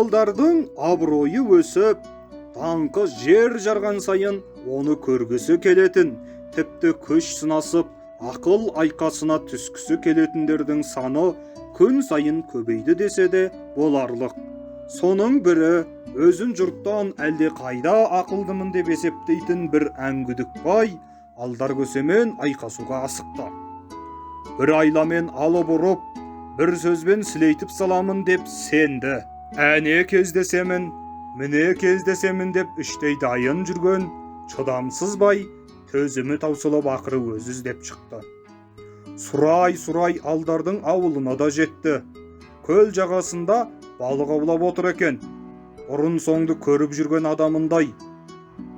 Алдардың абыройы өсіп, даңқы жер жарған сайын оны көргісі келетін, тіпті күш сынасып, ақыл айқасына түскісі келетіндердің саны күн сайын көбейді десе де боларлық. Соның бірі өзін жұрттан әлде қайда ақылдымын деп есептейтін бір әңгүдік бай Алдаркөсемен айқасуға асықты. Бір айламен алып ұрып, бір сөзбен сілейтіп саламын деп сенді. Әне кездесемін, міне кездесемін деп іштей дайын жүрген шыдамсыз бай төзімі таусылып ақыры өзі іздеп шықты. Сұрай Алдардың ауылына да жетті. Көл жағасында балық аулап отыр екен. Бұрын соңды көріп жүрген адамындай: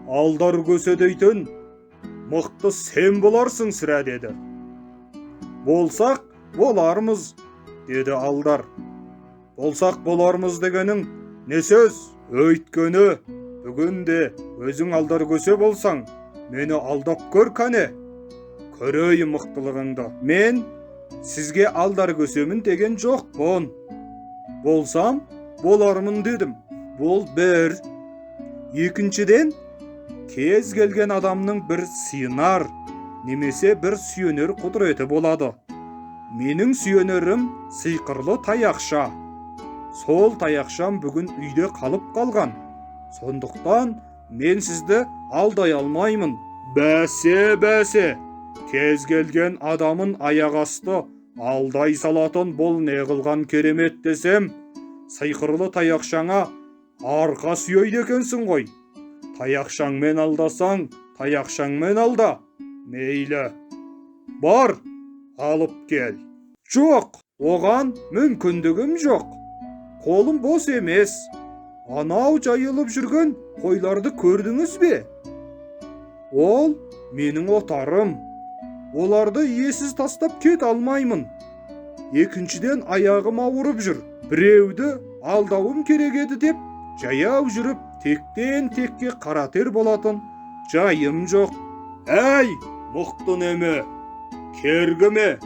Алдаркөсе дейтін мықты сен боларсың сірә, деді. Болсақ болармыз, деді Алдар. Болсақ болармыз дегенің не сөз? Өйткені бүгінде өзің Алдаркөсе болсаң, мені алдап көр кәне. Көрейін мықтылығыңды. Мен сізге Алдаркөсемін деген жоқпын. Болсам болармын дедім. Бұл бір. Екіншіден, кез келген адамның бір сыйынар, немесе бір сүйенер құдіреті болады. Менің сүйенерім сиқырлы таяқша. Сол таяқшам бүгін үйде қалып қалған. Сондықтан мен сізді алдай алмаймын. Бәсе. Кез келген адамын аяқ асты алдай салатын бұл не қылған керемет десем, сиқырлы таяқшаңа арқа сүйейді екенсің ғой. Таяқшаңмен алдасаң, таяқшаңмен алда. Мейлі. Бар, алып кел. Жоқ, оған мүмкіндігім жоқ. Қолым бос емес. Анау жайылып жүрген қойларды көрдіңіз бе? Ол менің отарым. Оларды иесіз тастап кет алмаймын. Екіншіден, аяғым ауырып жүр. Біреуді алдауым керек еді деп, жаяу жүріп тектен текке қаратер болатын жайым жоқ. Әй, мықты неме, кергіме.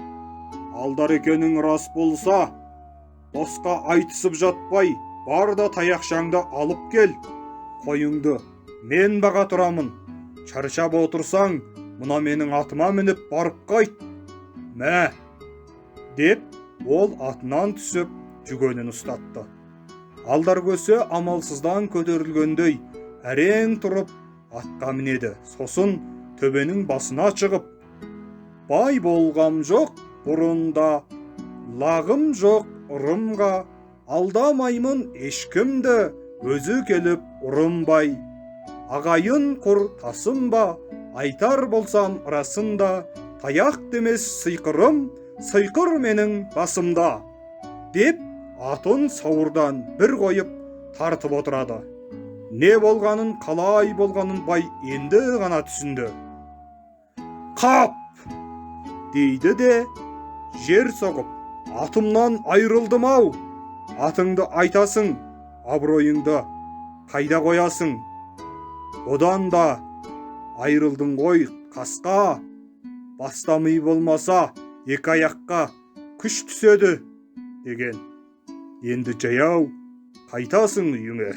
Алдар екенің рас болса, босқа айтысып жатпай, бар да таяқшаңды алып кел. Қойыңды мен баға тұрамын. Шаршап отырсаң, мұна менің атыма мініп барып қайт. Мә, деп ол атынан түсіп жүгенін ұстатты. Алдаркөсе амалсыздан көтерілгендей әрең тұрып атқа мінеді. Сосын төбенің басына шығып: Бай болғам жоқ бұрында, лағым жоқ ұрымға, алдамаймын ешкімді, өзі келіп ұрынбай. Ағайын құр тасым ба, айтар болсам расында, таяқ демес сиқырым, сиқыр менің басымда, деп атын сауырдан бір қойып тартып отырады. Не болғанын, қалай болғанын бай енді ғана түсінді. Қап! дейді де жер соғып: Атымнан айырылдым-ау. Атыңды айтасың, абыройыңды қайда қоясың? Одан да айырылдың ғой қасқа. Бастамый болмаса екі аяққа күш түседі, деген. Енді жаяу қайтасың үйіңе.